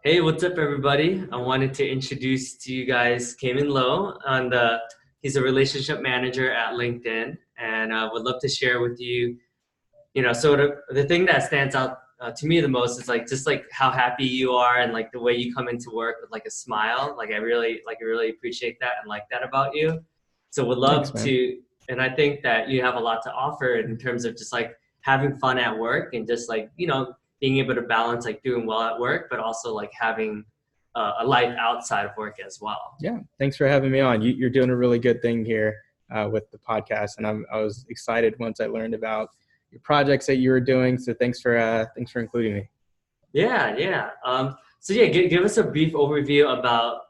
Hey, what's up, everybody? I wanted to introduce to you guys Cayman Lowe. He's a relationship manager at LinkedIn, and I would love to share with you, sort of the thing that stands out to me the most is like just like how happy you are and like the way you come into work with like a smile. I really appreciate that and like that about you. So would Thanks, love man. to, and I think that you have a lot to offer in terms of just like having fun at work and just like being able to balance like doing well at work, but also like having a life outside of work as well. Yeah, thanks for having me on. You're doing a really good thing here with the podcast, and I was excited once I learned about your projects that you were doing. So thanks for including me. Yeah, yeah. So yeah, give us a brief overview about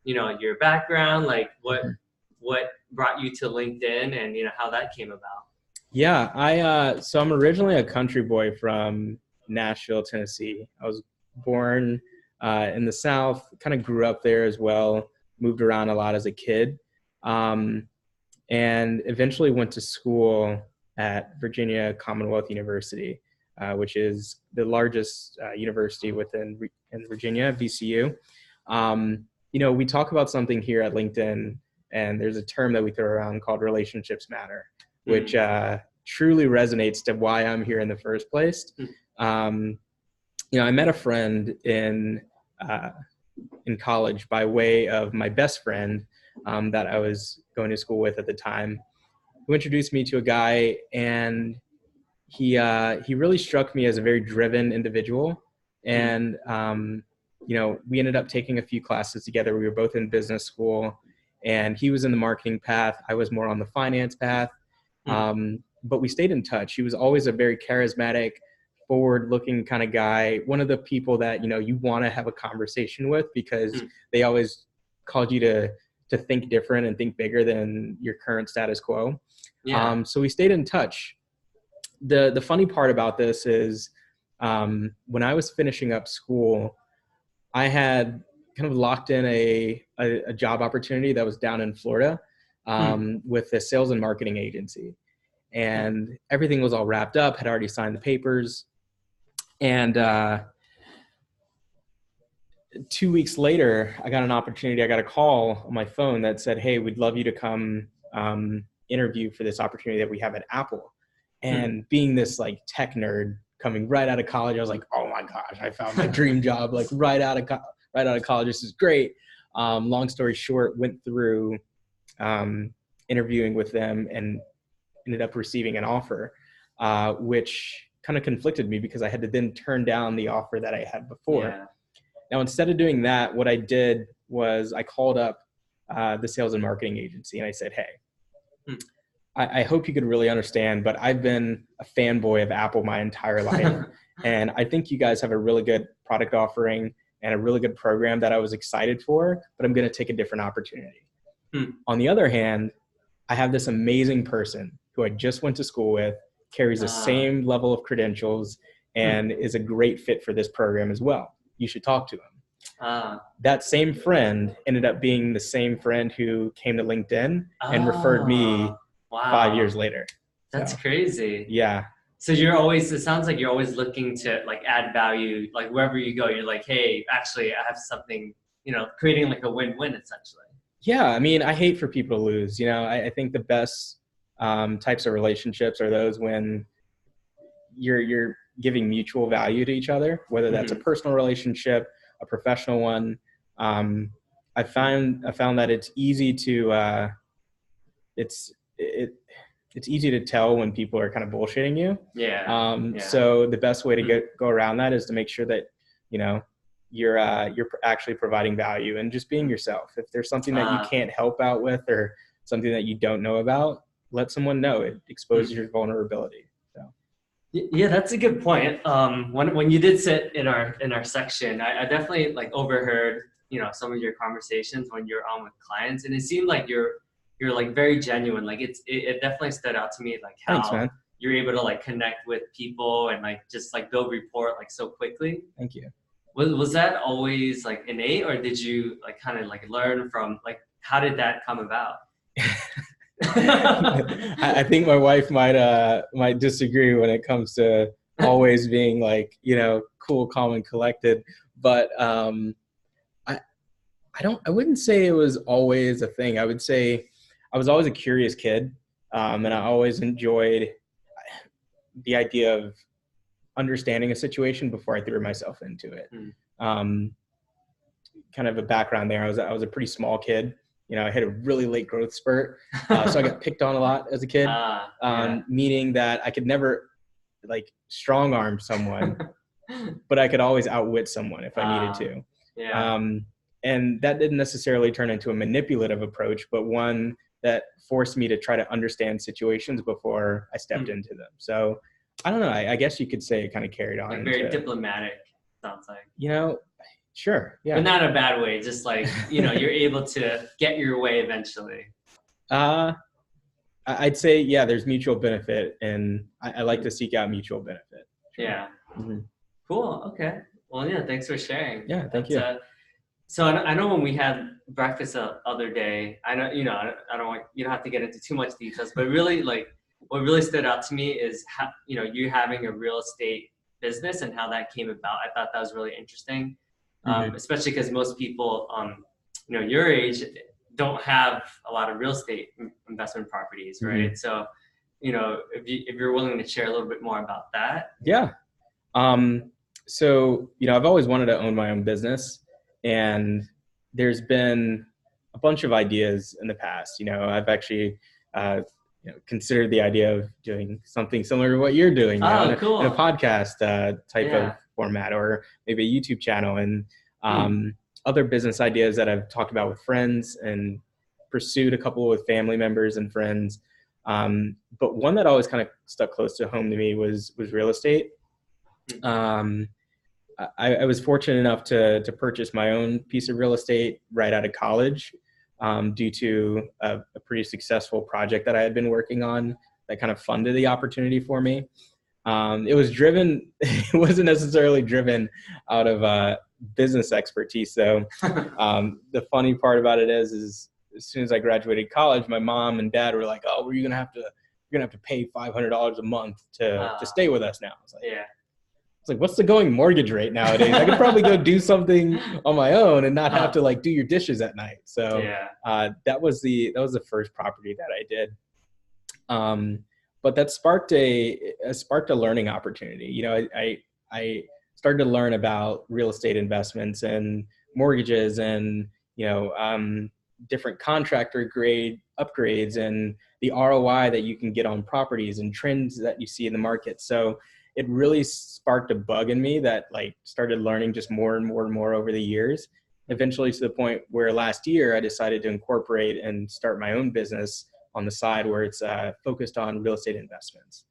your background, like Mhm. what brought you to LinkedIn, and how that came about. Yeah, so I'm originally a country boy from Nashville, Tennessee. I was born in the South, kind of grew up there as well. Moved around a lot as a kid. Um, and eventually went to school at Virginia Commonwealth University, which is the largest university in Virginia, VCU. We talk about something here at LinkedIn, and there's a term that we throw around called relationships matter, which Mm. truly resonates to why I'm here in the first place. Um, I met a friend uh, in college by way of my best friend that I was going to school with at the time, who introduced me to a guy, and he really struck me as a very driven individual. Mm. And we ended up taking a few classes together. We were both in business school, and he was in the marketing path. I was more on the finance path. Mm. But we stayed in touch. He was always a very charismatic, forward-looking kind of guy. One of the people that you want to have a conversation with because Mm. they always called you to think different and think bigger than your current status quo. Yeah. So we stayed in touch. The funny part about this is when I was finishing up school, I had kind of locked in a job opportunity that was down in Florida Mm. with a sales and marketing agency. And everything was all wrapped up, had already signed the papers. And 2 weeks later, I got an opportunity. I got a call on my phone that said, "Hey, we'd love you to come interview for this opportunity that we have at Apple." Mm. And being this like tech nerd coming right out of college, I was like, "Oh my gosh, I found my dream job! Like right out of college. This is great." Long story short, went through interviewing with them and ended up receiving an offer, which kind of conflicted me because I had to then turn down the offer that I had before. Yeah. Now, instead of doing that, what I did was I called up the sales and marketing agency and I said, "Hey, Mm. I hope you could really understand, but I've been a fanboy of Apple my entire life. And I think you guys have a really good product offering and a really good program that I was excited for, but I'm going to take a different opportunity." Mm. On the other hand, I have this amazing person who I just went to school with, carries the Uh, same level of credentials, mm. and is a great fit for this program as well. You should talk to him. Uh, That same friend ended up being the same friend who came to LinkedIn and referred me oh, 5 years wow. later. That's So crazy. yeah, So you're always, it sounds like you're always looking to like add value, like wherever you go, you're like, hey, actually, I have something, creating like a win-win essentially. yeah. I mean, I hate for people to lose. I think the best types of relationships are those when you're giving mutual value to each other, whether that's a Hmm. personal relationship, a professional one. Um, I found that it's easy to it's it it's easy to tell when people are kind of bullshitting you. Yeah, yeah. So the best way to Hmm. go around that is to make sure that you know you're actually providing value and just being yourself. If there's something that you Uh, can't help out with or something that you don't know about, let someone know. It exposes hmm. your vulnerability. So Yeah, that's a good point. When you did sit in our section, I definitely like overheard some of your conversations when you're on with clients, and it seemed like you're like very genuine. Like it definitely stood out to me like thanks, how man. you're able to like connect with people and like just like build rapport like so quickly. Thank you. Was that always like innate, or did you like kind of like learn from like how did that come about? I think my wife might disagree when it comes to always being like cool, calm, and collected. But I wouldn't say it was always a thing. I would say I was always a curious kid. And I always enjoyed the idea of understanding a situation before I threw myself into it. Kind of a background there. I was a pretty small kid. You know, I had a really late growth spurt. So I got picked on a lot as a kid, meaning that I could never like strong arm someone, but I could always outwit someone if I needed to. Yeah. And that didn't necessarily turn into a manipulative approach, but one that forced me to try to understand situations before I stepped into them. So I don't know. I guess you could say it kind of carried on. Like very diplomatic, sounds like. You know, sure. Yeah. But not in a bad way. Just like, you know, you're able to get your way eventually. I'd say, yeah, there's mutual benefit, and I like to seek out mutual benefit. Sure. Yeah. Cool. Okay. Well, yeah, thanks for sharing. Yeah, thank you. So I know when we had breakfast the other day, I know, you know, I don't want, you don't have to get into too much details, but really like what really stood out to me is how, you know, you having a real estate business and how that came about. I thought that was really interesting, especially because most people, you know, your age don't have a lot of real estate investment properties, right? So, you know, if you're willing to share a little bit more about that. Yeah. So, you know, I've always wanted to own my own business, and there's been a bunch of ideas in the past. You know, I've actually, considered the idea of doing something similar to what you're doing, in a podcast type of format, or maybe a YouTube channel, and other business ideas that I've talked about with friends and pursued a couple with family members and friends. But one that always kind of stuck close to home to me was real estate. I was fortunate enough to purchase my own piece of real estate right out of college, due to a pretty successful project that I had been working on that kind of funded the opportunity for me. It was driven, it wasn't necessarily driven out of business expertise. So the funny part about it is as soon as I graduated college, my mom and dad were like, "Oh, you're gonna have to pay $500 a month to stay with us now." I was like, it's like, what's the going mortgage rate nowadays? I could probably go do something on my own and not have to like do your dishes at night. So that was the first property that I did. But that sparked a learning opportunity. You know, I started to learn about real estate investments and mortgages, and different contractor grade upgrades and the ROI that you can get on properties and trends that you see in the market. So it really sparked a bug in me that like started learning just more and more and more over the years, eventually to the point where last year I decided to incorporate and start my own business on the side where it's focused on real estate investments.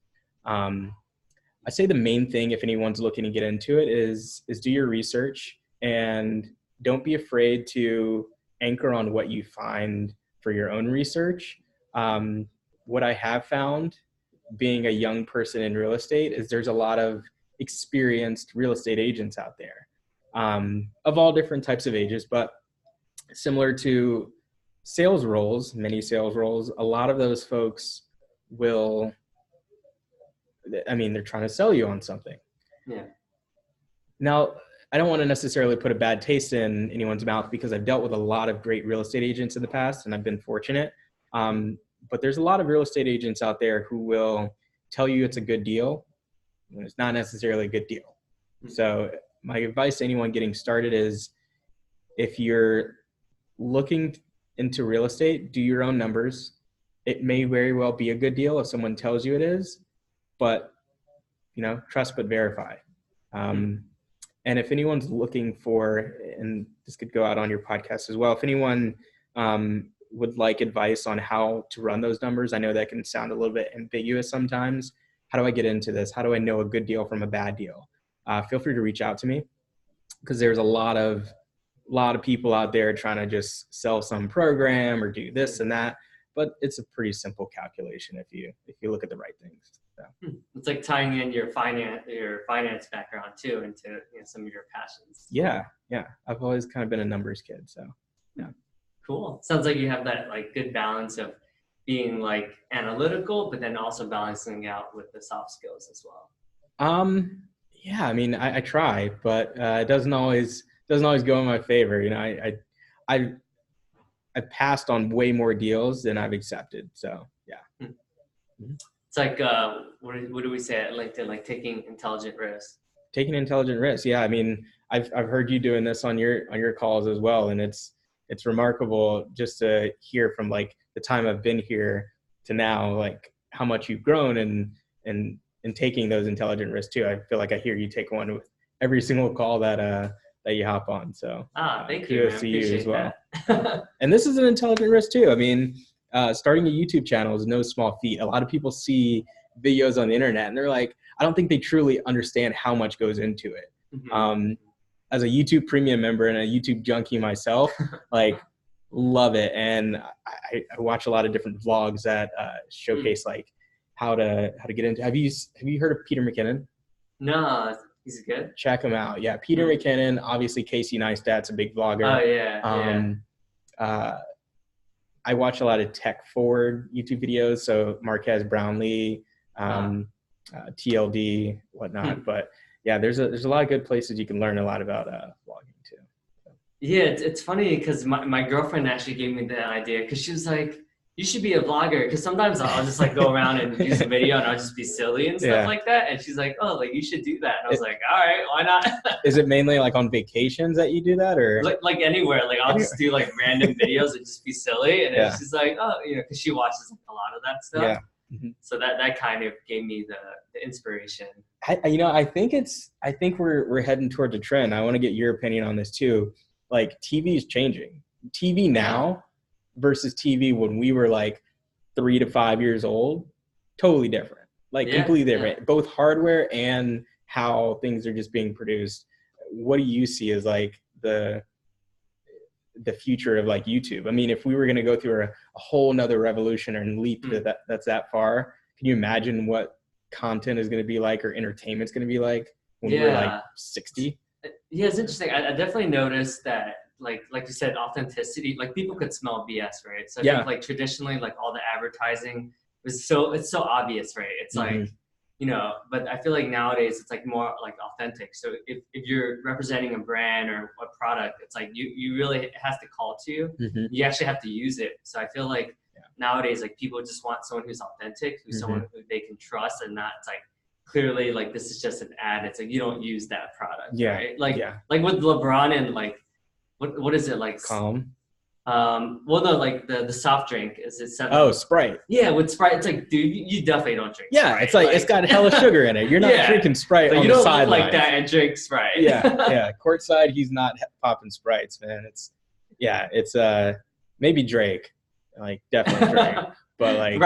I say the main thing, if anyone's looking to get into it, is do your research, and don't be afraid to anchor on what you find for your own research. What I have found, being a young person in real estate, is there's a lot of experienced real estate agents out there, of all different types of ages, but similar to sales roles, many sales roles, a lot of those folks will, they're trying to sell you on something. Yeah. Now, I don't want to necessarily put a bad taste in anyone's mouth, because I've dealt with a lot of great real estate agents in the past, and I've been fortunate. But there's a lot of real estate agents out there who will tell you it's a good deal when it's not necessarily a good deal. So my advice to anyone getting started is, if you're looking into real estate, do your own numbers. It may very well be a good deal if someone tells you it is, but trust but verify. And if anyone's looking for, and this could go out on your podcast as well, if anyone would like advice on how to run those numbers, I know that can sound a little bit ambiguous sometimes. How do I get into this? How do I know a good deal from a bad deal? Feel free to reach out to me, because there's a lot of people out there trying to just sell some program or do this and that, but it's a pretty simple calculation if you look at the right things. So. It's like tying in your finance background too into some of your passions. Yeah. I've always kind of been a numbers kid, so yeah. Cool. Sounds like you have that like good balance of being like analytical, but then also balancing out with the soft skills as well. Yeah, I try, but it doesn't always doesn't always go in my favor. You know, I passed on way more deals than I've accepted. So yeah. It's like what do we say at LinkedIn? Like taking intelligent risks. Taking intelligent risks. Yeah, I mean, I've heard you doing this on your calls as well, and it's remarkable just to hear from like the time I've been here to now, like how much you've grown and taking those intelligent risks too. I feel like I hear you take one with every single call that you hop on. So thank you, man. to you as well. That. And this is an intelligent risk too. I mean, starting a YouTube channel is no small feat. A lot of people see videos on the internet and they're like, I don't think they truly understand how much goes into it. Mm-hmm. As a YouTube premium member and a YouTube junkie myself, like love it. And I watch a lot of different vlogs that showcase like how to get into. Have you heard of Peter McKinnon? No, he's good. Check him out. Yeah, Peter McKinnon. Obviously, Casey Neistat's a big vlogger. Oh yeah. I watch a lot of tech forward YouTube videos. So Marquez Brownlee, TLD, whatnot. But yeah, there's a lot of good places you can learn a lot about vlogging too. So. Yeah, it's funny because my girlfriend actually gave me the idea because she was like, you should be a vlogger, because sometimes I'll just like go around and use a video and I'll just be silly and stuff like that. And she's like, oh, like you should do that. And I was like, all right, why not? Is it mainly like on vacations that you do that, or like anywhere? Like I'll just do like random videos and just be silly. And then she's like, oh, you know, because she watches like, a lot of that stuff. Yeah. So that kind of gave me the inspiration. I think we're heading towards a trend. I want to get your opinion on this too. Like TV is changing. TV now versus TV when we were like 3 to 5 years old, totally different. Like completely different. Both hardware and how things are just being produced. What do you see as like the future of like YouTube? I mean, if we were going to go through a whole nother revolution and leap that's that far, can you imagine what content is going to be like or entertainment's going to be like when we're like 60? Yeah, it's interesting. I definitely noticed that, like you said, authenticity, like people could smell BS, right? So I think like traditionally, like all the advertising it's so obvious, right? It's like, you know, but I feel like nowadays it's like more like authentic. So if you're representing a brand or a product, it's like you really, it has to call to you. You actually have to use it. So I feel like nowadays, like people just want someone who's authentic, who's someone who they can trust, and not, it's like clearly like this is just an ad. It's like you don't use that product, right? Like with LeBron and like what is it like? Calm. Well, no, like the soft drink is it 7? Oh, Sprite. Yeah, with Sprite, it's like, dude, you definitely don't drink. Yeah, Sprite. it's like it's got hella sugar in it. You're not drinking Sprite. Like, on you the don't sideline. look like that and drink Sprite. yeah. Courtside, he's not popping Sprites, man. It's maybe Drake, like definitely Drake, but like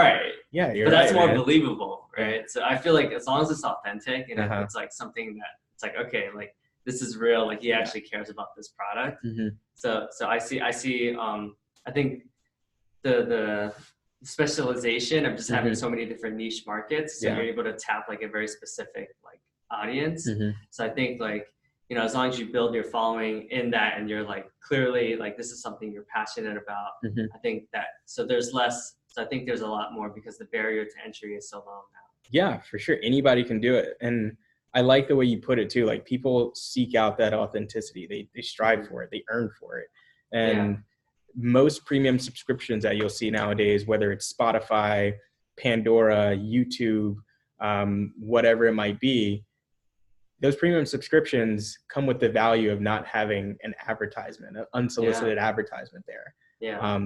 yeah, you're but that's right, more man. Believable, right? So I feel like as long as it's authentic and it's like something that it's like, okay, like this is real, like he actually cares about this product. So I see I think the specialization of just having so many different niche markets, so you're able to tap like a very specific like audience. So I think like, you know, as long as you build your following in that and you're like clearly like this is something you're passionate about, I think that so I think there's a lot more because the barrier to entry is so low now. Yeah, for sure. Anybody can do it. And I like the way you put it too. Like people seek out that authenticity. They strive for it. They earn for it. And most premium subscriptions that you'll see nowadays, whether it's Spotify, Pandora, YouTube, whatever it might be, those premium subscriptions come with the value of not having an advertisement, an unsolicited advertisement there.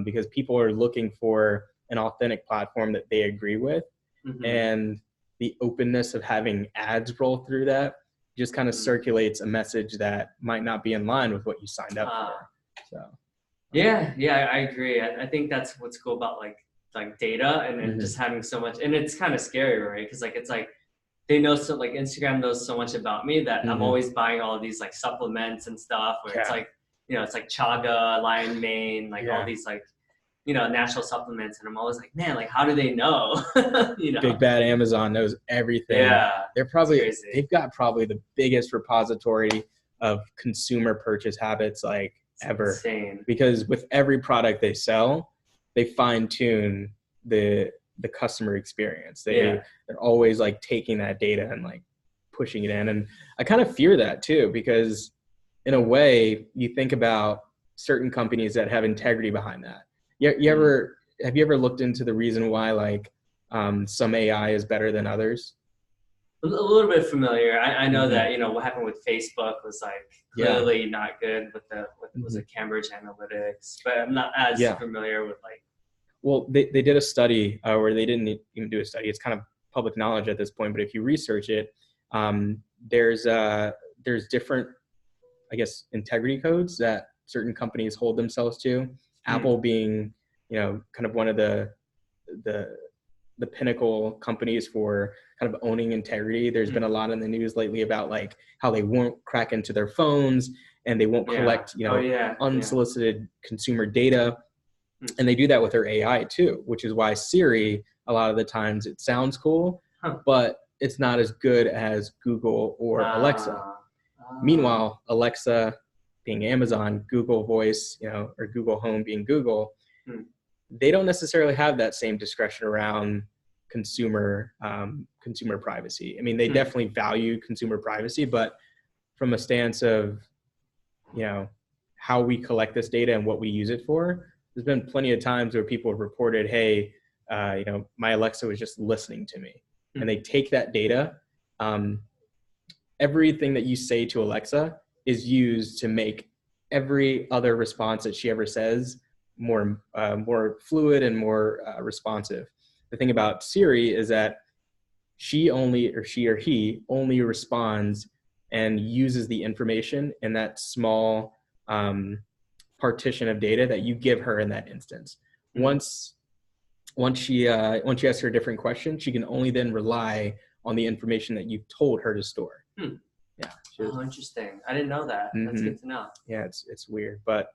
Because people are looking for an authentic platform that they agree with. And the openness of having ads roll through that just kind of circulates a message that might not be in line with what you signed up for. So I agree. I think that's what's cool about like data and just having so much, and it's kind of scary, right? Because like it's like they know, so like Instagram knows so much about me that I'm always buying all of these like supplements and stuff where it's like, you know, it's like chaga, lion mane, like all these like, you know, natural supplements, and I'm always like, man, like how do they know? You know, big bad Amazon knows everything. They've got probably the biggest repository of consumer purchase habits like ever. Insane. Because with every product they sell, they fine tune the customer experience. They're always like taking that data and like pushing it in. And I kind of fear that too, because in a way, you think about certain companies that have integrity behind that. Mm. Have you ever looked into the reason why like some AI is better than others? A little bit familiar. I know Hmm. that, what happened with Facebook was like Yeah. clearly not good with was Hmm. it Cambridge Analytics, but I'm not as Yeah. familiar with like. Well, they did a study where they didn't even do a study. It's kind of public knowledge at this point, but if you research it, um, there's there's different, I guess, integrity codes that certain companies hold themselves to. Mm. Apple being, kind of one of the the pinnacle companies for kind of owning integrity. There's been Mm. a lot in the news lately about like how they won't crack into their phones and they won't Yeah. collect, Oh yeah. Yeah. unsolicited consumer data. Mm. And they do that with their AI too, which is why Siri, a lot of the times it sounds cool, Huh. but it's not as good as Google or Alexa. Ah. Ah. Meanwhile, Alexa being Amazon, Google Voice, or Google Home being Google, Mm. they don't necessarily have that same discretion around consumer privacy. I mean, they Mm. definitely value consumer privacy, but from a stance of how we collect this data and what we use it for, there's been plenty of times where people have reported, hey, my Alexa was just listening to me, and Mm. they take that data. Um, Everything that you say to Alexa is used to make every other response that she ever says more fluid and more responsive. The thing about Siri is that she or he only responds and uses the information in that small um, partition of data that you give her in that instance. Mm. Once once you ask her a different question, she can only then rely on the information that you've told her to store. Hmm. Yeah. Oh, interesting. I didn't know that. That's Mm-hmm. good to know. Yeah, it's weird, but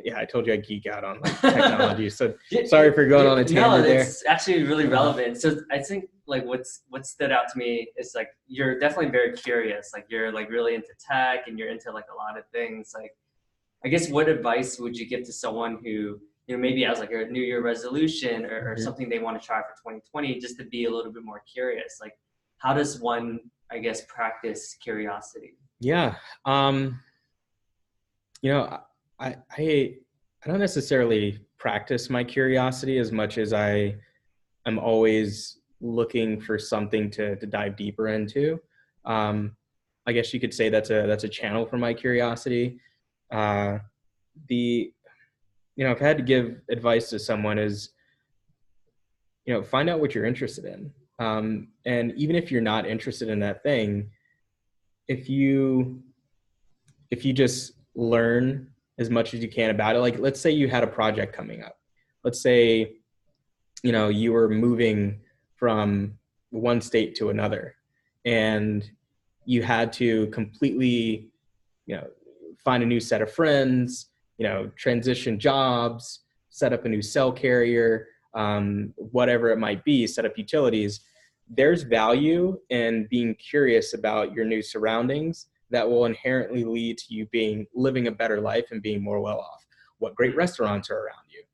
yeah, I told you I geek out on like technology. So Yeah, sorry for going on a no, tangent there. it's actually really relevant. So I think like what stood out to me is like you're definitely very curious. Like you're like really into tech and you're into like a lot of things. Like I guess what advice would you give to someone who maybe has like a New Year resolution or Mm-hmm. something they want to try for 2020 just to be a little bit more curious? Like how does one, I guess, practice curiosity? Yeah. Um, you know, I don't necessarily practice my curiosity as much as I am always looking for something to dive deeper into. Um, I guess you could say that's a channel for my curiosity. Uh, the if I had to give advice to someone is find out what you're interested in, and even if you're not interested in that thing, if you just learn as much as you can about it. Like, let's say you had a project coming up. Let's say, you were moving from one state to another and you had to completely, you know, find a new set of friends, transition jobs, set up a new cell carrier, whatever it might be, set up utilities. There's value in being curious about your new surroundings that will inherently lead to you living a better life and being more well off. What great restaurants are around you?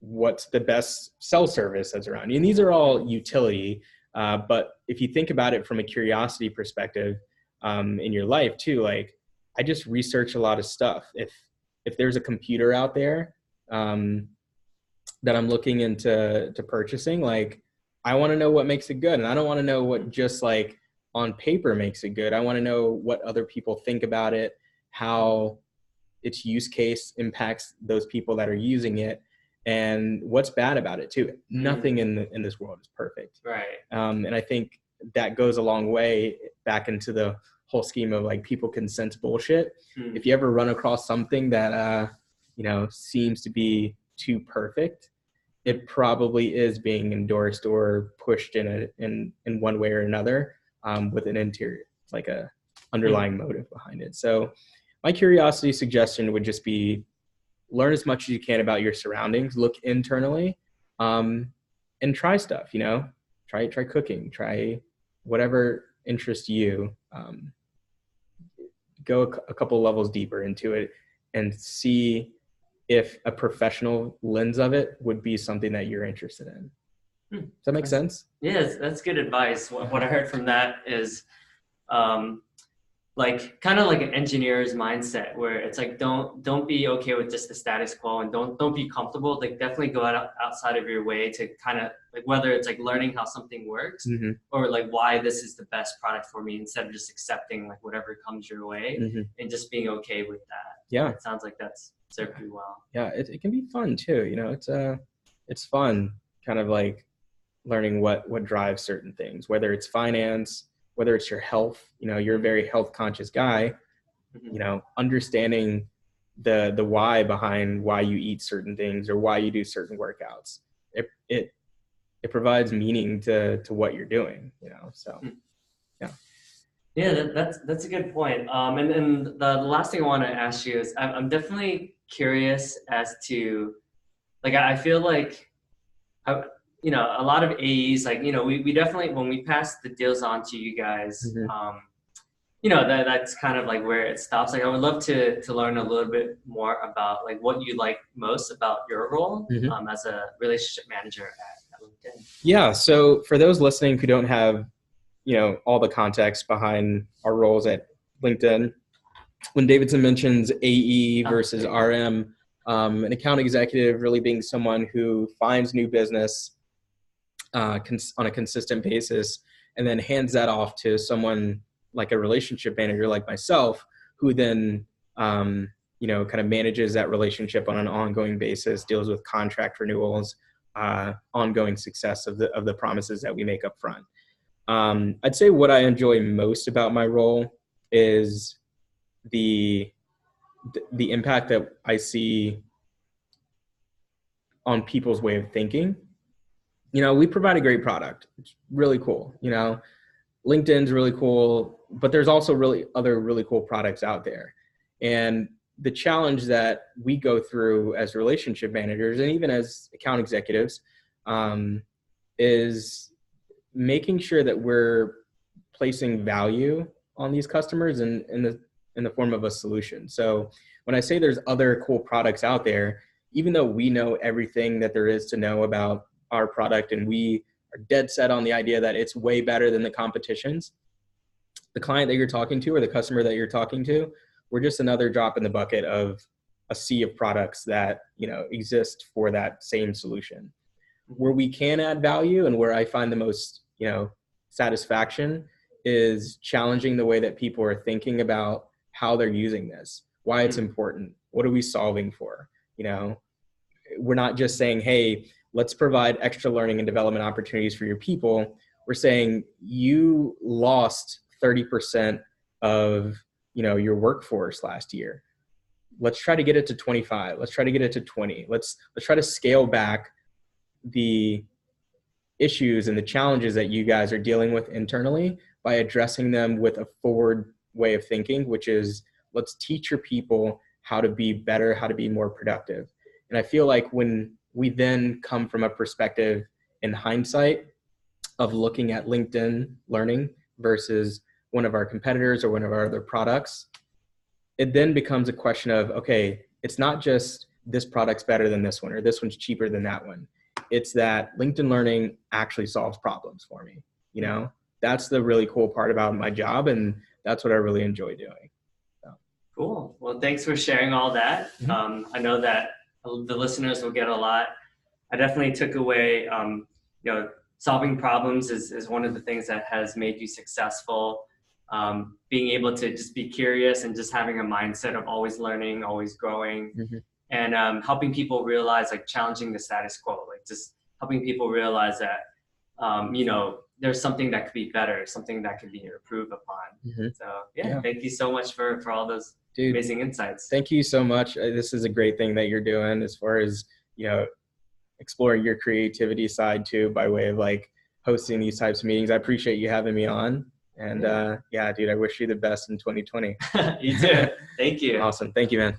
What's the best cell service that's around you? And these are all utility. But if you think about it from a curiosity perspective, in your life too, like I just research a lot of stuff. If there's a computer out there that I'm looking into purchasing, like I want to know what makes it good, and I don't want to know what just like on paper makes it good. I want to know what other people think about it, how its use case impacts those people that are using it, and what's bad about it too. Nothing in this world is perfect, Right. and I think that goes a long way back into the whole scheme of like people can sense bullshit. If you ever run across something that seems to be too perfect, it probably is being endorsed or pushed in one way or another, with an interior, like a underlying motive behind it. So my curiosity suggestion would just be learn as much as you can about your surroundings, look internally, and try stuff, try cooking, try whatever interests you, go a couple levels deeper into it and see if a professional lens of it would be something that you're interested in. Does that make sense? Yes, that's good advice. What I heard from that is, like kind of like an engineer's mindset where it's like don't be okay with just the status quo and don't be comfortable. Like definitely go outside of your way to kind of like whether it's like learning how something works or like why this is the best product for me instead of just accepting like whatever comes your way and just being okay with that. Yeah, it sounds like that's served you well. Yeah, it can be fun too. You know, it's fun kind of like learning what drives certain things, whether it's finance, whether it's your health. You know, you're a very health conscious guy. You know, understanding the why behind why you eat certain things or why you do certain workouts. It provides meaning to what you're doing. You know, so yeah. Yeah, that's a good point. And the last thing I want to ask you is I'm definitely curious as to like I feel like you know, a lot of AEs, like, you know, we definitely, when we pass the deals on to you guys, you know, that's kind of like where it stops. Like, I would love to learn a little bit more about like what you like most about your role as a relationship manager at LinkedIn. Yeah. So for those listening who don't have, you know, all the context behind our roles at LinkedIn, when Davidson mentions AE versus RM, an account executive really being someone who finds new business on a consistent basis and then hands that off to someone like a relationship manager like myself, who then you know, kind of manages that relationship on an ongoing basis, deals with contract renewals, ongoing success of the promises that we make up front. I'd say what I enjoy most about my role is the impact that I see on people's way of thinking. You know, we provide a great product. It's really cool. You know, LinkedIn's really cool, but there's also other really cool products out there. And the challenge that we go through as relationship managers and even as account executives is making sure that we're placing value on these customers in the form of a solution. So when I say there's other cool products out there, even though we know everything that there is to know about our product and we are dead set on the idea that it's way better than the competition's, the client that you're talking to or the customer that you're talking to, we're just another drop in the bucket of a sea of products that, you know, exist for that same solution. Where we can add value and where I find the most, you know, satisfaction is challenging the way that people are thinking about how they're using this, why it's important, what are we solving for? You know, we're not just saying, hey, let's provide extra learning and development opportunities for your people. We're saying you lost 30% of, you know, your workforce last year. Let's try to get it to 25. Let's try to get it to 20. Let's try to scale back the issues and the challenges that you guys are dealing with internally by addressing them with a forward way of thinking, which is let's teach your people how to be better, how to be more productive. And I feel like when we then come from a perspective in hindsight of looking at LinkedIn Learning versus one of our competitors or one of our other products, it then becomes a question of, okay, it's not just this product's better than this one or this one's cheaper than that one. It's that LinkedIn Learning actually solves problems for me. You know, that's the really cool part about my job, and that's what I really enjoy doing. So. Cool. Well, thanks for sharing all that. I know that the listeners will get a lot. I definitely took away, you know, solving problems is one of the things that has made you successful. Being able to just be curious and just having a mindset of always learning, always growing, and helping people realize, like challenging the status quo, like just helping people realize that, you know, there's something that could be better, something that could be improved upon. So yeah, thank you so much for all those amazing insights. Thank you so much. This is a great thing that you're doing as far as, you know, exploring your creativity side too, by way of like hosting these types of meetings. I appreciate you having me on. And yeah, dude, I wish you the best in 2020. You too. Thank you. Awesome. Thank you, man.